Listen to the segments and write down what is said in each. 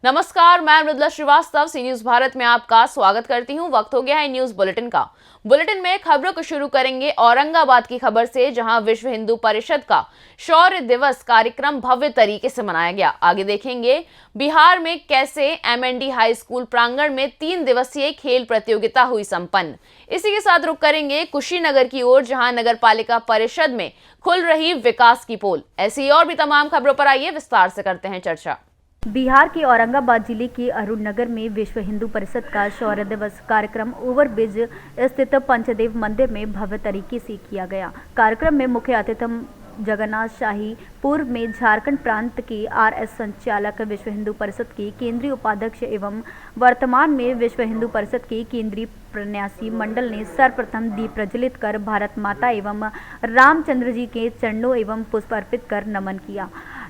नमस्कार, मैं मृदुला श्रीवास्तव सी न्यूज भारत में आपका स्वागत करती हूं। वक्त हो गया है न्यूज बुलेटिन का। बुलेटिन में खबरों को शुरू करेंगे औरंगाबाद की खबर से, जहां विश्व हिंदू परिषद का शौर्य दिवस कार्यक्रम भव्य तरीके से मनाया गया। आगे देखेंगे बिहार में कैसे MND हाई स्कूल प्रांगण में 3 दिवसीय खेल प्रतियोगिता हुई संपन्न। इसी के साथ रुक करेंगे कुशीनगर की ओर, जहां नगर पालिका परिषद में खुल रही विकास की पोल। ऐसी और भी तमाम खबरों पर आइए विस्तार से करते हैं चर्चा। बिहार के औरंगाबाद जिले के अरुण नगर में विश्व हिंदू परिषद का शौर्य दिवस कार्यक्रम ओवरब्रिज स्थित पंचदेव मंदिर में भव्य तरीके से किया गया। कार्यक्रम में मुख्य अतिथि जगन्नाथ शाही, पूर्व में झारखंड प्रांत के RS संचालक, विश्व हिंदू परिषद के केंद्रीय उपाध्यक्ष एवं वर्तमान में विश्व हिंदू परिषद के केंद्रीय प्रन्यासी मंडल ने सर्वप्रथम दीप प्रज्वलित कर भारत माता एवं रामचंद्र जी के चरणों एवं पुष्प अर्पित कर नमन किया।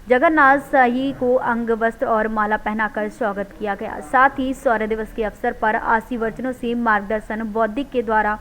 जगन्नाथ शाही को अंग वस्त्र और माला पहनाकर स्वागत किया गया। साथ ही शौर्य दिवस के अवसर पर आशीर्वचनों से मार्गदर्शन बौद्धिक के द्वारा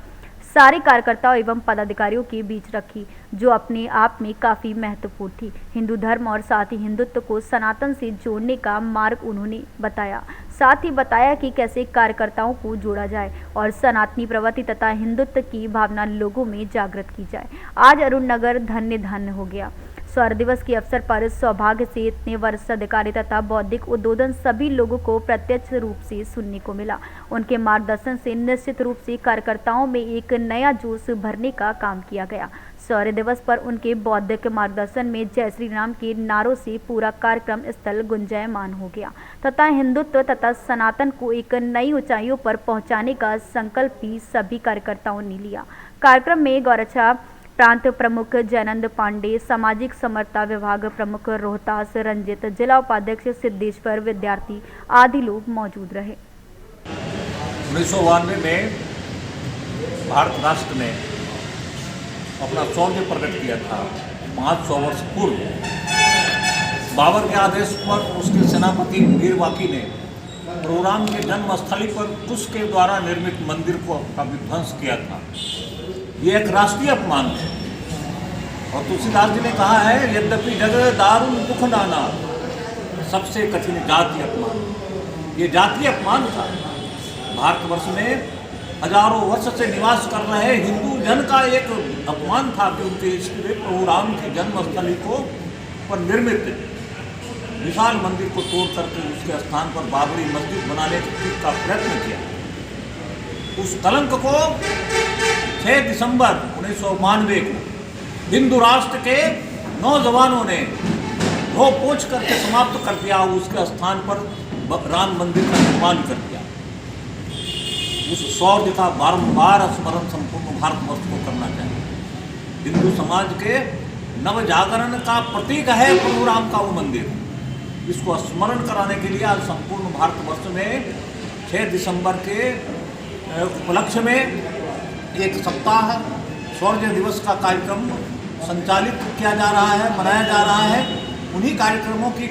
सारे कार्यकर्ताओं एवं पदाधिकारियों के बीच रखी, जो अपने आप में काफ़ी महत्वपूर्ण थी। हिंदू धर्म और साथ ही हिंदुत्व को सनातन से जोड़ने का मार्ग उन्होंने बताया। साथ ही बताया कि कैसे कार्यकर्ताओं को जोड़ा जाए और सनातनी प्रवृत्ति तथा हिंदुत्व की भावना लोगों में जागृत की जाए। आज अरुण नगर धन्य धन्य हो गया। शौर्य दिवस के अवसर पर सौभाग्य से इतने वरिष्ठ अधिकारी तथा बौद्धिक उद्बोधन सभी लोगों को प्रत्यक्ष रूप से सुनने को मिला। उनके मार्गदर्शन से निश्चित रूप से कार्यकर्ताओं में एक नया जोश भरने का काम किया गया। शौर्य दिवस पर उनके बौद्धिक मार्गदर्शन में जय श्री राम के नारों से पूरा कार्यक्रम स्थल गुंजायमान हो गया तथा हिंदुत्व तथा सनातन को एक नई ऊंचाइयों पर पहुंचाने का संकल्प भी सभी कार्यकर्ताओं ने लिया। कार्यक्रम में गौरक्षा प्रांत प्रमुख जयनंद पांडे, सामाजिक समरता विभाग प्रमुख रोहतास रंजित, जिला उपाध्यक्ष सिद्धेश्वर विद्यार्थी आदि लोग मौजूद रहे। 1992 में भारत राष्ट्र ने अपना शौर्य प्रकट किया था। 500 वर्ष पूर्व बाबर के आदेश पर उसके सेनापति वीर वाकी ने प्रोग्राम के जन्मस्थली पर कुश के द्वारा निर्मित मंदिर का विध्वंस किया था। ये एक राष्ट्रीय अपमान है। और तुलसीदास जी ने कहा है, यद्यपि जग दारुण दुख नाना, सबसे कठिन जातीय अपमान। ये जातीय अपमान था। भारतवर्ष में हजारों वर्ष से निवास कर रहे हिंदू जन का एक अपमान था कि उनके इष्ट प्रभु राम की जन्मस्थली को पर निर्मित विशाल मंदिर को तोड़ करके उसके स्थान पर बाबरी मस्जिद बनाने का प्रयत्न किया। उस कलंक को 6 दिसंबर 1992 को हिंदू राष्ट्र के नौजवानों ने धो पोछ करके समाप्त कर दिया। उसके स्थान पर राम मंदिर का निर्माण कर दिया। उस शौर्य का बारंबार स्मरण संपूर्ण भारतवर्ष को करना चाहिए। हिंदू समाज के नव जागरण का प्रतीक है प्रभु राम का वो मंदिर। इसको स्मरण कराने के लिए आज संपूर्ण भारतवर्ष में 6 दिसंबर के उपलक्ष्य में एक सप्ताह शौर्य दिवस का कार्यक्रम संचालित किया जा रहा है, मनाया जा रहा है। उन्हीं कार्यक्रमों की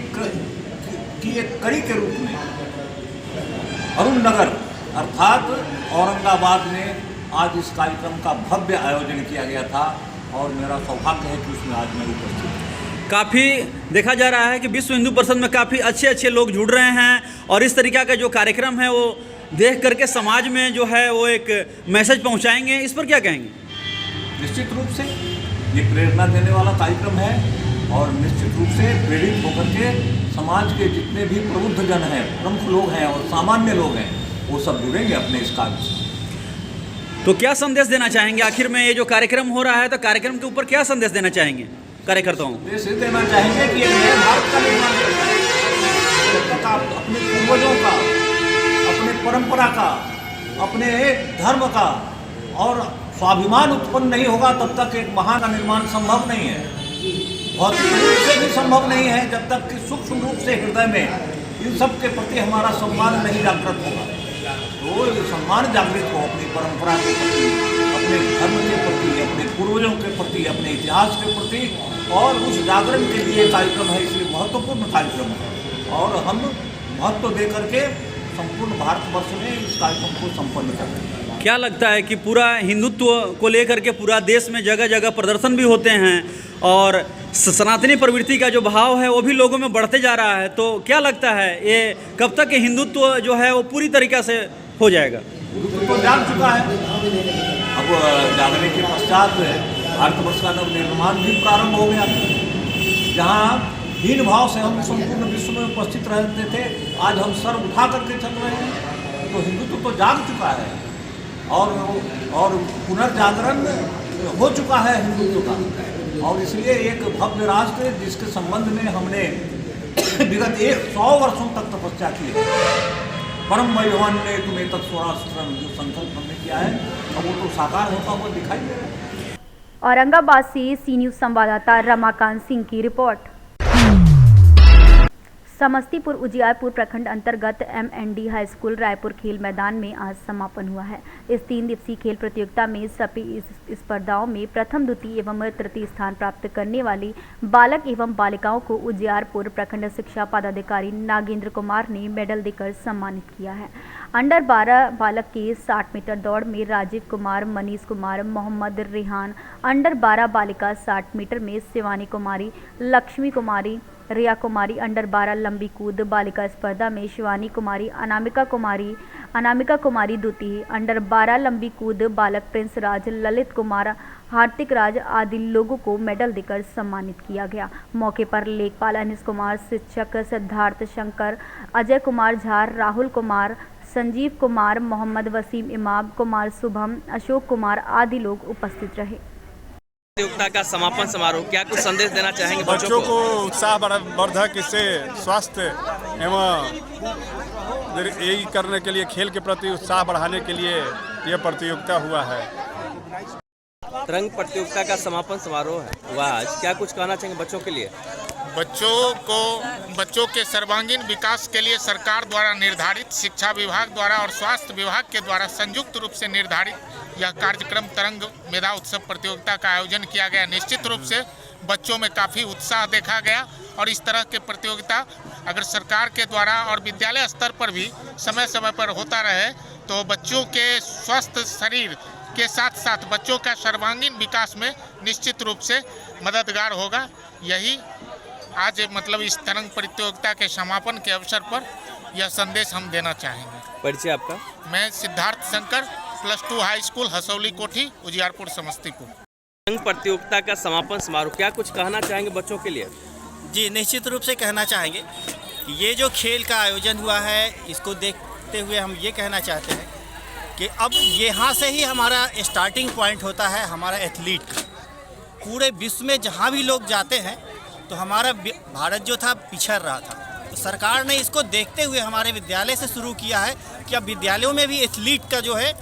एक कड़ी के रूप में अरुण नगर अर्थात औरंगाबाद में आज इस कार्यक्रम का भव्य आयोजन किया गया था और मेरा सौभाग्य है कि उसमें आज मैं उपस्थित हूँ। काफ़ी देखा जा रहा है कि विश्व हिंदू परिषद में काफ़ी अच्छे लोग जुड़ रहे हैं और इस तरीक़ा का जो कार्यक्रम है वो देख करके समाज में जो है वो एक मैसेज पहुंचाएंगे। इस पर क्या कहेंगे? निश्चित रूप से ये प्रेरणा देने वाला कार्यक्रम है और निश्चित रूप से प्रेरित होकर के समाज के जितने भी प्रबुद्ध जन हैं, प्रमुख लोग हैं और सामान्य लोग हैं, वो सब जुड़ेंगे अपने इस कार्य से। तो क्या संदेश देना चाहेंगे? आखिर में ये जो कार्यक्रम हो रहा है तो कार्यक्रम के ऊपर क्या संदेश देना चाहेंगे कार्यकर्ताओं को? संदेश देना चाहेंगे कि एक नए भारत का निर्माण करना है। अपने पूर्वजों का, अपने परंपरा का, अपने धर्म का और स्वाभिमान उत्पन्न नहीं होगा तब तक एक महान का निर्माण संभव नहीं है। भौतिक रूप से भी संभव नहीं है जब तक कि सूक्ष्म रूप से हृदय में इन सब के प्रति हमारा सम्मान नहीं जागृत होगा। तो ये सम्मान जागृत हो अपनी परंपरा के प्रति, अपने धर्म के प्रति, अपने पूर्वजों के प्रति, अपने इतिहास के प्रति, और उस जागरण के लिए कार्यक्रम है। इसलिए महत्वपूर्ण कार्यक्रम है और हम महत्व दे करके संपूर्ण भारतवर्ष में इस कार्यक्रम को संपन्न कर रहे हैं। क्या लगता है कि पूरा हिंदुत्व को लेकर के पूरा देश में जगह जगह प्रदर्शन भी होते हैं और सनातनी प्रवृत्ति का जो भाव है वो भी लोगों में बढ़ते जा रहा है। तो क्या लगता है ये कब तक ये हिंदुत्व जो है वो पूरी तरीक़ा से हो जाएगा? तो जाग चुका है। अब जागने के पश्चात भारतवर्ष का नवनिर्माण भी प्रारंभ हो गया। जहाँ हीन भाव से हम संपूर्ण विश्व में उपस्थित रहते थे, आज हम सर उठा करके चल रहे हैं। तो हिंदुत्व तो जाग चुका है और पुनर्जागरण हो चुका है हिंदुत्व का। और इसलिए एक भव्य राष्ट्र जिसके संबंध में हमने विगत 100 वर्षों तक तपस्या की है, परम भगवान ने तुम्हें तत्स्वराष्ट्रम जो संकल्प हमने किया है, अब वो तो साकार होता हुआ दिखाई दे रहा है। औरंगाबाद से सी न्यूज संवाददाता रमाकांत सिंह की रिपोर्ट। समस्तीपुर उजियारपुर प्रखंड अंतर्गत MND हाई स्कूल रायपुर खेल मैदान में आज समापन हुआ है। इस 3 दिवसीय खेल प्रतियोगिता में सभी स्पर्धाओं में प्रथम, द्वितीय एवं तृतीय स्थान प्राप्त करने वाली बालक एवं बालिकाओं को उजियारपुर प्रखंड शिक्षा पदाधिकारी नागेंद्र कुमार ने मेडल देकर सम्मानित किया है। अंडर 12 बालक के 60 मीटर दौड़ में राजीव कुमार, मनीष कुमार, मोहम्मद रेहान, अंडर 12 बालिका 60 मीटर में शिवानी कुमारी, लक्ष्मी कुमारी, रिया कुमारी, अंडर 12 लंबी कूद बालिका स्पर्धा में शिवानी कुमारी, अनामिका कुमारी द्वितीय, अंडर 12 लंबी कूद बालक प्रिंस राज, ललित कुमार, हार्दिक राज आदि लोगों को मेडल देकर सम्मानित किया गया। मौके पर लेखपाल अनिश कुमार, शिक्षक सिद्धार्थ शंकर, अजय कुमार झा, राहुल कुमार, संजीव कुमार, मोहम्मद वसीम, इमाम कुमार, शुभम, अशोक कुमार आदि लोग उपस्थित रहे। प्रतियोगिता का समापन समारोह, क्या कुछ संदेश देना चाहेंगे बच्चों को? उत्साह वर्धक, इससे स्वास्थ्य एवं यही करने के लिए, खेल के प्रति उत्साह बढ़ाने के लिए यह प्रतियोगिता हुआ है। तरंग प्रतियोगिता का समापन समारोह है हुआ आज, क्या कुछ कहना चाहेंगे बच्चों के लिए? बच्चों के सर्वांगीण विकास के लिए सरकार द्वारा निर्धारित, शिक्षा विभाग द्वारा और स्वास्थ्य विभाग के द्वारा संयुक्त रूप से निर्धारित यह कार्यक्रम तरंग मेधा उत्सव प्रतियोगिता का आयोजन किया गया। निश्चित रूप से बच्चों में काफ़ी उत्साह देखा गया और इस तरह के प्रतियोगिता अगर सरकार के द्वारा और विद्यालय स्तर पर भी समय समय पर होता रहे तो बच्चों के स्वस्थ शरीर के साथ साथ बच्चों का सर्वांगीण विकास में निश्चित रूप से मददगार होगा। यही आज मतलब इस तरंग प्रतियोगिता के समापन के अवसर पर यह संदेश हम देना चाहेंगे। परिचय आपका? मैं सिद्धार्थ शंकर, +2 हाई स्कूल हसौली कोठी, उजियारपुर, समस्तीपुर। तरंग प्रतियोगिता का समापन समारोह, क्या कुछ कहना चाहेंगे बच्चों के लिए? जी, निश्चित रूप से कहना चाहेंगे कि ये जो खेल का आयोजन हुआ है इसको देखते हुए हम ये कहना चाहते हैं कि अब यहाँ से ही हमारा स्टार्टिंग पॉइंट होता है हमारा एथलीट का। पूरे विश्व में जहाँ भी लोग जाते हैं तो हमारा भारत जो था पिछड़ रहा था, तो सरकार ने इसको देखते हुए हमारे विद्यालय से शुरू किया है कि अब विद्यालयों में भी एथलीट का जो है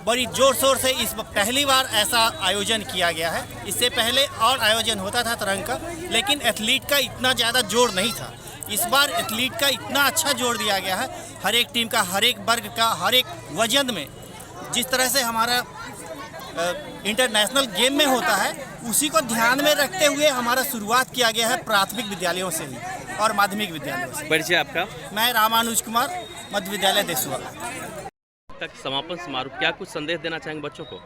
बड़ी जोर शोर से इस पहली बार ऐसा आयोजन किया गया है। इससे पहले और आयोजन होता था तरंग का, लेकिन एथलीट का इतना ज़्यादा जोर नहीं था। इस बार एथलीट का इतना अच्छा जोर दिया गया है, हर एक टीम का, हर एक वर्ग का, हर एक वजन में। जिस तरह से हमारा इंटरनेशनल गेम में होता है उसी को ध्यान में रखते हुए हमारा शुरुआत किया गया है प्राथमिक विद्यालयों से ही और माध्यमिक विद्यालयों से। परिचय आपका? मैं रामानुज कुमार, मध्य विद्यालय देसुआ। तक समापन समारोह, क्या कुछ संदेश देना चाहेंगे बच्चों को?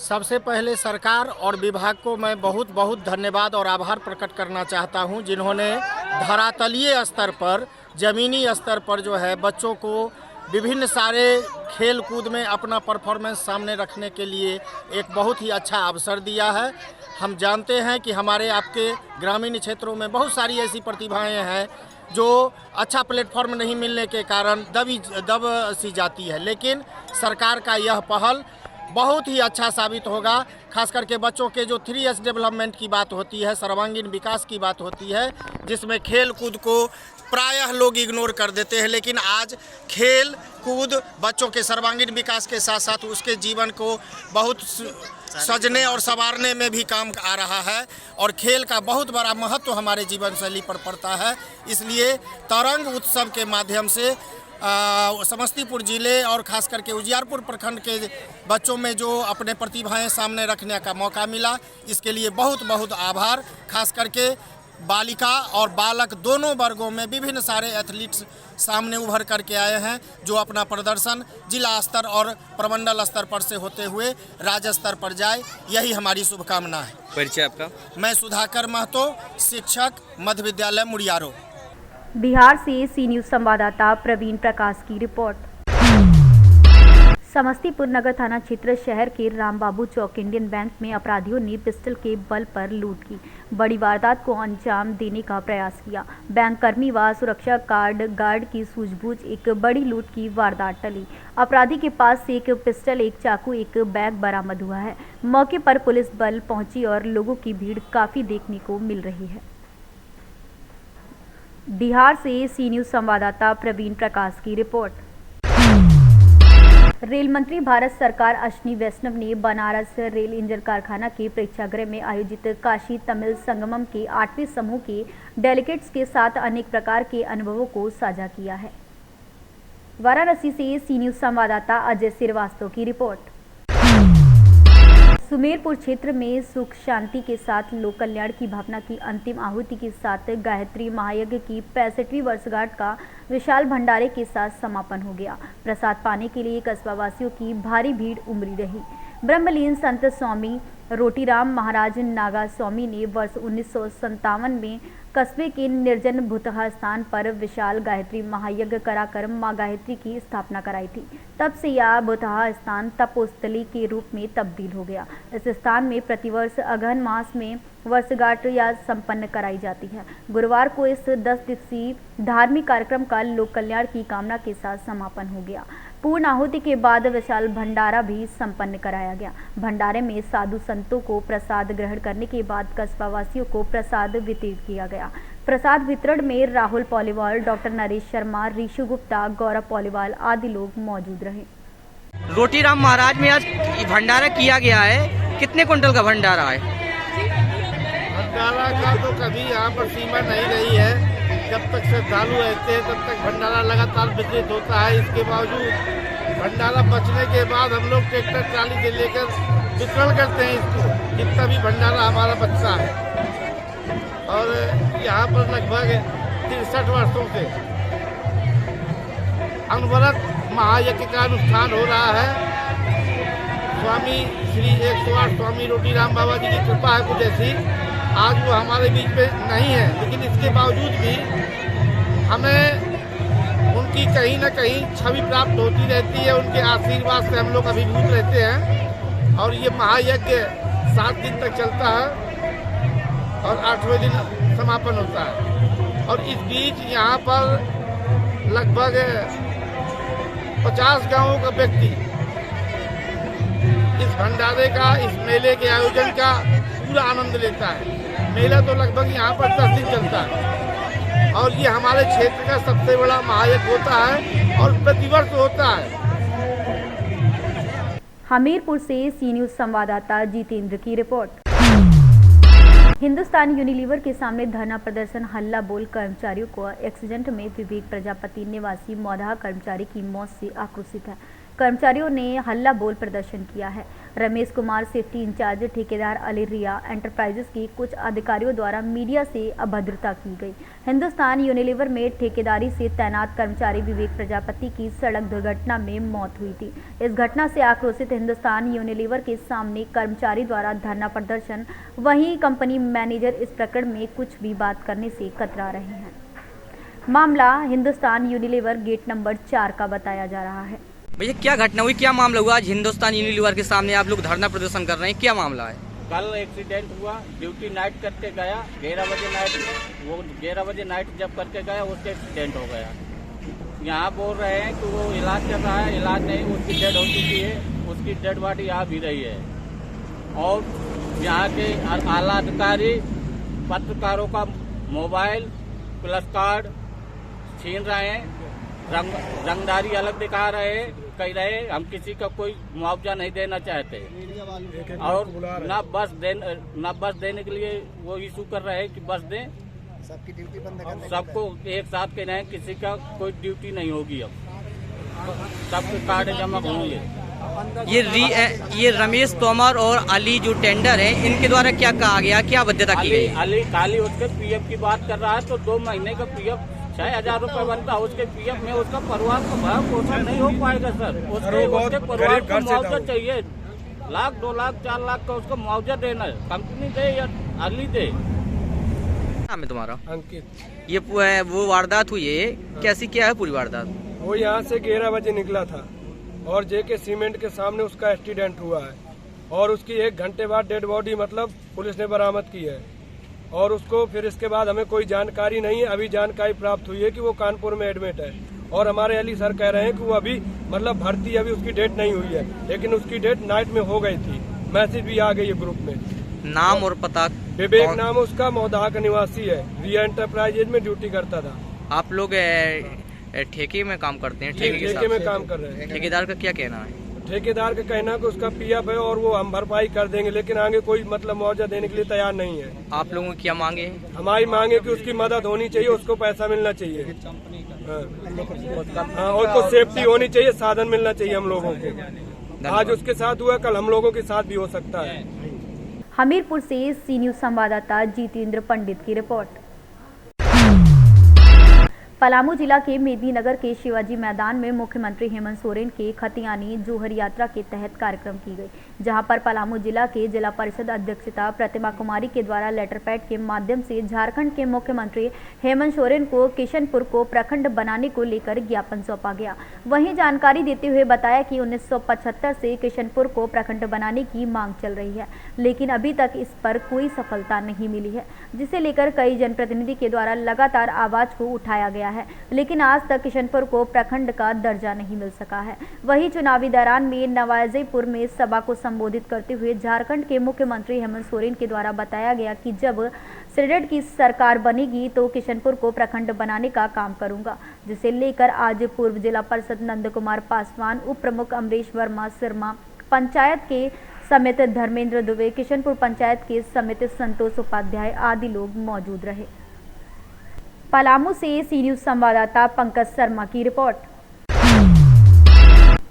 सबसे पहले सरकार और विभाग को मैं बहुत बहुत धन्यवाद और आभार प्रकट करना चाहता हूं, जिन्होंने धरातलीय स्तर पर, ज़मीनी स्तर पर जो है बच्चों को विभिन्न सारे खेल कूद में अपना परफॉर्मेंस सामने रखने के लिए एक बहुत ही अच्छा अवसर दिया है। हम जानते हैं कि हमारे आपके ग्रामीण क्षेत्रों में बहुत सारी ऐसी प्रतिभाएं हैं जो अच्छा प्लेटफॉर्म नहीं मिलने के कारण दब सी जाती है, लेकिन सरकार का यह पहल बहुत ही अच्छा साबित होगा। खास करके बच्चों के जो 3S डेवलपमेंट की बात होती है, सर्वांगीण विकास की बात होती है, जिसमें खेल कूद को प्रायः लोग इग्नोर कर देते हैं, लेकिन आज खेल कूद बच्चों के सर्वांगीण विकास के साथ साथ उसके जीवन को बहुत सजने और संवारने में भी काम आ रहा है और खेल का बहुत बड़ा महत्व हमारे जीवन शैली पर पड़ता है। इसलिए तरंग उत्सव के माध्यम से समस्तीपुर ज़िले और ख़ास करके उजियारपुर प्रखंड के बच्चों में जो अपने प्रतिभाएं सामने रखने का मौका मिला, इसके लिए बहुत बहुत आभार। खास करके बालिका और बालक दोनों वर्गों में विभिन्न सारे एथलीट्स सामने उभर करके आए हैं, जो अपना प्रदर्शन जिला स्तर और प्रमंडल स्तर पर से होते हुए राज्य स्तर पर जाए, यही हमारी शुभकामना है। परिचय आपका? मैं सुधाकर महतो, शिक्षक, मध्य विद्यालय मुड़ियारो। बिहार से सी न्यूज़ संवाददाता प्रवीण प्रकाश की रिपोर्ट। समस्तीपुर नगर थाना क्षेत्र शहर के रामबाबू चौक इंडियन बैंक में अपराधियों ने पिस्टल के बल पर लूट की बड़ी वारदात को अंजाम देने का प्रयास किया। बैंक कर्मी व सुरक्षा गार्ड की सूझबूझ एक बड़ी लूट की वारदात टली। अपराधी के पास से एक पिस्टल, एक चाकू, एक बैग बरामद हुआ है। मौके पर पुलिस बल पहुंची और लोगों की भीड़ काफी देखने को मिल रही है। बिहार से सी न्यूज़ संवाददाता प्रवीण प्रकाश की रिपोर्ट। रेल मंत्री भारत सरकार अश्विनी वैष्णव ने बनारस रेल इंजन कारखाना के प्रेक्षागृह में आयोजित काशी तमिल संगमम के 8वें समूह के डेलीगेट्स के साथ अनेक प्रकार के अनुभवों को साझा किया है। वाराणसी से सी न्यूज़ संवाददाता अजय श्रीवास्तव की रिपोर्ट। सुमेरपुर क्षेत्र में सुख शांति के साथ लोक कल्याण की भावना की अंतिम आहुति के साथ गायत्री महायज्ञ की 65वीं वर्षगांठ का विशाल भंडारे के साथ समापन हो गया। प्रसाद पाने के लिए कस्बावासियों की भारी भीड़ उमड़ी रही। ब्रह्मलीन संत स्वामी रोटीराम महाराज नागा स्वामी ने वर्ष 1957 में कस्बे के निर्जन भूतहा स्थान पर विशाल गायत्री महायज्ञ कराकर मां गायत्री की स्थापना कराई थी। तब से यह भूतहा स्थान तपोस्थली के रूप में तब्दील हो गया। इस स्थान में प्रतिवर्ष अगहन मास में वर्षगांठ या संपन्न कराई जाती है। गुरुवार को इस 10 दिवसीय धार्मिक कार्यक्रम का लोक कल्याण की कामना के साथ समापन हो गया। पूर्ण आहुति के बाद विशाल भंडारा भी संपन्न कराया गया। भंडारे में साधु संतों को प्रसाद ग्रहण करने के बाद कस्बावासियों को प्रसाद वितरित किया गया। प्रसाद वितरण में राहुल पॉलीवाल, डॉक्टर नरेश शर्मा, ऋषु गुप्ता, गौरव पॉलीवाल आदि लोग मौजूद रहे। रोटीराम महाराज में आज भंडारा किया गया है। कितने कुंटल का भंडारा है? भंडारा का तो कभी यहाँ पर सीमा नहीं रही है। जब तक श्रद्धालु रहते हैं तब तक भंडारा लगातार वितरित होता है। इसके बावजूद भंडारा बचने के बाद हम लोग ट्रैक्टर ट्राली से लेकर वितरण करते हैं इसको, जितना भी भंडारा हमारा बचता है। और यहाँ पर लगभग 63 वर्षों से अनवरत महायज्ञ का अनुष्ठान हो रहा है। स्वामी श्री 108 स्वामी रोटीराम बाबा जी की कृपा है कुछ ऐसी। आज वो हमारे बीच में नहीं है, लेकिन इसके बावजूद भी हमें उनकी कहीं न कहीं छवि प्राप्त होती रहती है। उनके आशीर्वाद से हम लोग अभिभूत रहते हैं। और ये महायज्ञ 7 दिन तक चलता है और 8वें दिन समापन होता है। और इस बीच यहाँ पर लगभग 50 गांवों का व्यक्ति इस भंडारे का, इस मेले के आयोजन का पूरा आनंद लेता है। मेला तो लगभग यहाँ पर 10 दिन चलता है और ये हमारे क्षेत्र का सबसे बड़ा महायज्ञ होता है और प्रतिवर्ष होता है। हमीरपुर से सी न्यूज़ संवाददाता जितेंद्र की रिपोर्ट। हिंदुस्तान यूनिलीवर के सामने धरना प्रदर्शन, हल्ला बोल। कर्मचारियों को एक्सीडेंट में विवेक प्रजापति निवासी मौदाहा कर्मचारी की मौत से आक्रोशित है। कर्मचारियों ने हल्ला बोल प्रदर्शन किया है। रमेश कुमार सेफ्टी इंचार्ज, ठेकेदार अली रिया एंटरप्राइजेस की कुछ अधिकारियों द्वारा मीडिया से अभद्रता की गई। हिंदुस्तान यूनिलीवर में ठेकेदारी से तैनात कर्मचारी विवेक प्रजापति की सड़क दुर्घटना में मौत हुई थी। इस घटना से आक्रोशित हिंदुस्तान यूनिलीवर के सामने कर्मचारी द्वारा धरना प्रदर्शन। वहीं कंपनी मैनेजर इस प्रकरण में कुछ भी बात करने से कतरा रहे हैं। मामला हिंदुस्तान यूनिलीवर गेट नंबर 4 का बताया जा रहा है। भैया क्या घटना हुई, क्या मामला हुआ? आज हिंदुस्तान यूनिलीवर के सामने आप लोग धरना प्रदर्शन कर रहे हैं, क्या मामला है? कल एक्सीडेंट हुआ, ड्यूटी नाइट करके गया 11 बजे नाइट में। वो 11 बजे नाइट जब करके गया उसके एक्सीडेंट हो गया। यहाँ बोल रहे हैं कि वो इलाज कर रहा है, इलाज नहीं, उसकी डेड हो चुकी है। उसकी डेड बॉडी आ भी रही है। और यहाँ के आला अधिकारी पत्रकारों का मोबाइल प्लस कार्ड छीन रहे हैं, रंगदारी अलग दिखा रहे हैं, कह रहे हम किसी का कोई मुआवजा नहीं देना चाहते। और ना बस देने के लिए वो इशू कर रहे हैं कि बस दें, सबकी ड्यूटी बंद करने, सबको एक साथ कहना है किसी का कोई ड्यूटी नहीं होगी। अब सबके कार्ड जमा होंगे ये रमेश तोमर और अली जो टेंडर है, इनके द्वारा क्या कहा गया, क्या बाध्यता की गई? अली काली उसके पीएफ की बात कर रहा है, तो 2 महीने का पीएफ 6,000 रुपए बनता है। उसके पीएफ में उसका परिवार का भरण पोषण नहीं हो पाएगा सर। उसके परिवार को मुआवजा चाहिए, 1 लाख 2 लाख 4 लाख का उसको मुआवजा देना है। कंपनी दे या अली दे। नाम है तुम्हारा? अंकित। ये वो वारदात हुई है, कैसी क्या है पूरी वारदात? वो यहाँ से 11 बजे निकला था और जेके सीमेंट के सामने उसका एक्सीडेंट हुआ है और उसकी 1 घंटे बाद डेड बॉडी मतलब पुलिस ने बरामद की है और उसको फिर इसके बाद हमें कोई जानकारी नहीं है। अभी जानकारी प्राप्त हुई है कि वो कानपुर में एडमिट है और हमारे अली सर कह रहे हैं कि वो अभी मतलब भर्ती अभी उसकी डेट नहीं हुई है, लेकिन उसकी डेट नाइट में हो गई थी। मैसेज भी आ गई है ग्रुप में। नाम और पता? विवेक नाम उसका, मौदाहा का निवासी है, रिया एंटरप्राइजेज में ड्यूटी करता था। आप लोग ठेके में काम करते हैं? ठेके में काम कर रहे हैं। ठेकेदार का क्या कहना है? ठेकेदार का कहना है कि उसका पीएफ है और वो हम भरपाई कर देंगे, लेकिन आगे कोई मतलब मुआवजा देने के लिए तैयार नहीं है। आप लोगों की क्या मांगे हैं? हमारी मांग है कि उसकी मदद होनी चाहिए, उसको पैसा मिलना चाहिए, हाँ, और उसको सेफ्टी होनी चाहिए, साधन मिलना चाहिए हम लोगों को। आज उसके साथ हुआ, कल हम लोगों के साथ भी हो सकता है। हमीरपुर से सी न्यूज संवाददाता जितेंद्र पंडित की रिपोर्ट। पलामू जिला के मेदिनीनगर के शिवाजी मैदान में मुख्यमंत्री हेमंत सोरेन के खतियानी जोहर यात्रा के तहत कार्यक्रम की गई, जहां पर पलामू जिला के जिला परिषद अध्यक्षता प्रतिमा कुमारी के द्वारा लेटर पैड के माध्यम से झारखंड के मुख्यमंत्री हेमंत सोरेन को किशनपुर को प्रखंड बनाने को लेकर ज्ञापन सौंपा गया। वहीं जानकारी देते हुए बताया कि 1975 से किशनपुर को प्रखंड बनाने की मांग चल रही है, लेकिन अभी तक इस पर कोई सफलता नहीं मिली है, जिसे लेकर कई जनप्रतिनिधि के द्वारा लगातार आवाज को उठाया गया है, लेकिन आज तक किशनपुर को प्रखंड का दर्जा नहीं मिल सका है। वहीं चुनावी दौरान में नवाजेपुर में सभा को संबोधित करते हुए झारखंड के मुख्यमंत्री हेमंत सोरेन के द्वारा बताया गया कि जब सीडेड की सरकार बनेगी तो किशनपुर को प्रखंड बनाने का काम करूंगा, जिसे लेकर आज पूर्व जिला परिषद नंद कुमार पासवान, उप प्रमुख अमरीश वर्मा सिरमा, पंचायत के समित धर्मेंद्र दुबे, किशनपुर पंचायत के समित संतोष उपाध्याय आदि लोग मौजूद रहे। पलामू से सी न्यूज संवाददाता पंकज शर्मा की रिपोर्ट।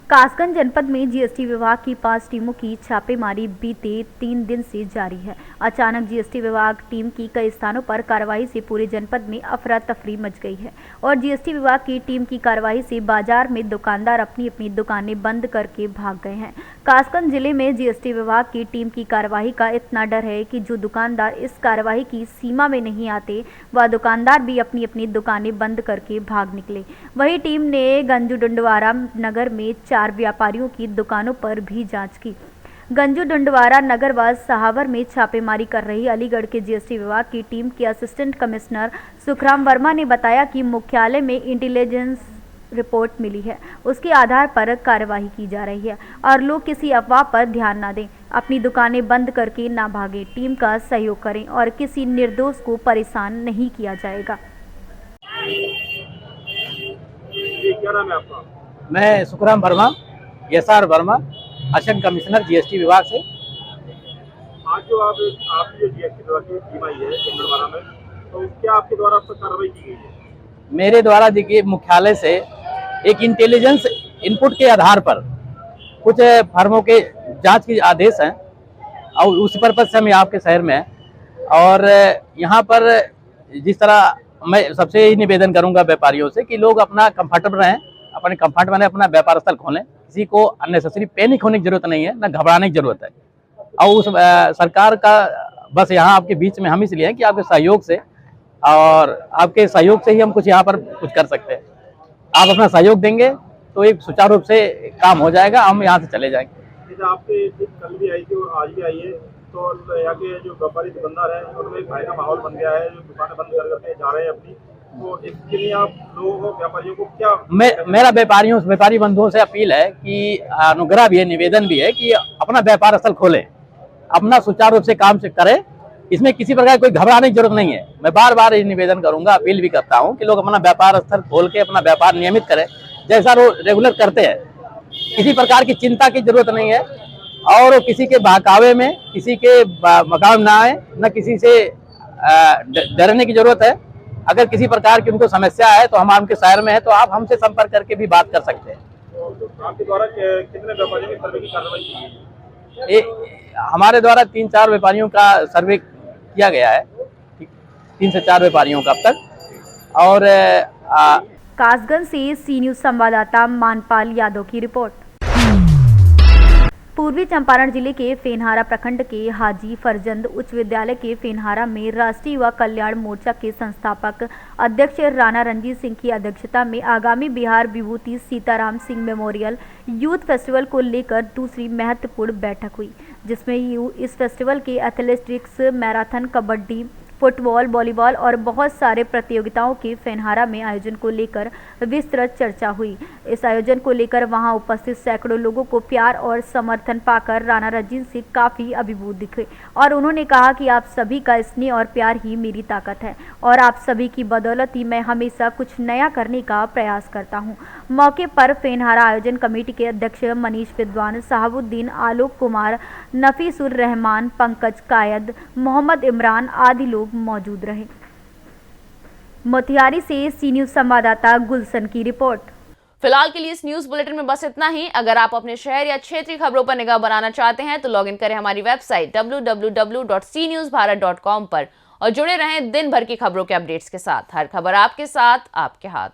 कासगंज जनपद में जीएसटी विभाग की 5 टीमों की छापेमारी बीते 3 दिन से जारी है। अचानक जीएसटी विभाग टीम की कई स्थानों पर कार्रवाई से पूरे जनपद में अफरा तफरी मच गई है और जीएसटी विभाग की टीम की कार्रवाई से बाजार में दुकानदार अपनी अपनी दुकानें बंद करके भाग गए हैं। कासगंज जिले में जीएसटी विभाग की टीम की कार्रवाई का इतना डर है कि जो दुकानदार इस कार्रवाई की सीमा में नहीं आते, वह दुकानदार भी अपनी अपनी दुकानें बंद करके भाग निकले। वही टीम ने गंजू डंडवारा नगर में 4 व्यापारियों की दुकानों पर भी जांच की। गंजू डंडवारा नगर व सहावर में छापेमारी कर रही अलीगढ़ के जीएसटी विभाग की टीम के असिस्टेंट कमिश्नर सुखराम वर्मा ने बताया कि मुख्यालय में इंटेलिजेंस रिपोर्ट मिली है, उसके आधार पर कार्रवाई की जा रही है और लोग किसी अफवाह पर ध्यान न दें, अपनी दुकानें बंद करके ना भागें, टीम का सहयोग करें और किसी निर्दोष को परेशान नहीं किया जाएगा। क्या नाम है आपका? मैं Sukhram Verma, SR Verma, assistant commissioner GST विभाग से। आज जो आपकी जो जीएसटी विभाग की टीम आई है डंडवारा में, तो क्या आपके द्वारा उस पर कार्रवाई की गई है? मेरे द्वारा देखिए मुख्यालय से एक इंटेलिजेंस इनपुट के आधार पर कुछ फर्मों के जांच के आदेश हैं और उस पर्पज से हम आपके शहर में हैं और यहाँ पर जिस तरह मैं सबसे ही निवेदन करूंगा व्यापारियों से कि लोग अपना कंफर्टेबल रहें, अपने कंफर्ट बने, अपना व्यापार स्थल खोलें, किसी को अननेसेसरी पैनिक होने की जरूरत नहीं है, ना घबराने की जरूरत है। और उस सरकार का बस यहाँ आपके बीच में हम इसलिए हैं कि आपके सहयोग से और आपके सहयोग से ही हम कुछ यहाँ पर कुछ कर सकते हैं। आप अपना सहयोग देंगे तो एक सुचारू रूप से काम हो जाएगा, हम यहाँ से चले जाएंगे। आपके कल भी आई थी और आज भी आई है, तो यहाँ के जो व्यापारी दुकानदार हैं उनमें एक भय का माहौल बन गया है, जो दुकानें बंद कर करके जा रहे हैं अपनी, तो इसके लिए आप लोगों को, व्यापारियों को क्या? मेरा व्यापारी बंधुओं से अपील है कि अनुग्रह भी है, निवेदन भी है कि अपना व्यापार स्थल खोलें, अपना सुचारू रूप से काम से करें, इसमें किसी प्रकार कोई घबराने की जरूरत नहीं है। मैं बार बार ये निवेदन करूंगा, अपील भी करता हूं कि लोग अपना व्यापार स्थल खोल के अपना व्यापार नियमित करें जैसा वो रेगुलर करते हैं। किसी प्रकार की चिंता की जरूरत नहीं है और किसी के बहकावे में, किसी के मकाम ना आए, न किसी से डरने की जरूरत है। अगर किसी प्रकार की उनको समस्या है तो हम आपके शहर में है तो आप हमसे संपर्क करके भी बात कर सकते हैं। आपके द्वारा कितने व्यापारियों की सर्वे की कार्रवाई की गई? हमारे द्वारा 3-4 व्यापारियों का सर्वे किया गया है, 3 से 4 व्यापारियों का अब तक। और कासगंज से सी न्यूज संवाददाता मानपाल यादव की रिपोर्ट। पूर्वी चंपारण जिले के फेनहारा प्रखंड के हाजी फरजंद उच्च विद्यालय के फेनहारा में राष्ट्रीय युवा कल्याण मोर्चा के संस्थापक अध्यक्ष राणा रणजीत सिंह की अध्यक्षता में आगामी Bihar Vibhuti Sitaram Singh memorial youth festival को लेकर दूसरी महत्वपूर्ण बैठक हुई, जिसमें इस फेस्टिवल के athletics, marathon, kabaddi, football, volleyball और बहुत सारे प्रतियोगिताओं के फेनहारा में आयोजन को लेकर विस्तृत चर्चा हुई। इस आयोजन को लेकर वहां उपस्थित सैकड़ों लोगों को प्यार और समर्थन पाकर राणा रणजीत सिंह काफ़ी अभिभूत दिखे और उन्होंने कहा कि आप सभी का स्नेह और प्यार ही मेरी ताकत है और आप सभी की बदौलत ही मैं हमेशा कुछ नया करने का प्रयास करता हूँ। मौके पर फेनहारा आयोजन कमेटी के अध्यक्ष मनीष विद्वान, साहबुद्दीन, आलोक कुमार, नफीसुर रहमान, पंकज कायद, मोहम्मद इमरान आदि लोग मौजूद रहे। मोतिहारी से सी न्यूज संवाददाता गुलशन की रिपोर्ट। फिलहाल के लिए इस न्यूज बुलेटिन में बस इतना ही। अगर आप अपने शहर या क्षेत्रीय खबरों पर निगाह बनाना चाहते हैं तो लॉग इन करें हमारी वेबसाइट www.cnewsbharat.com पर और जुड़े रहें दिन भर की खबरों के अपडेट्स के साथ। हर खबर आपके साथ, आपके हाथ।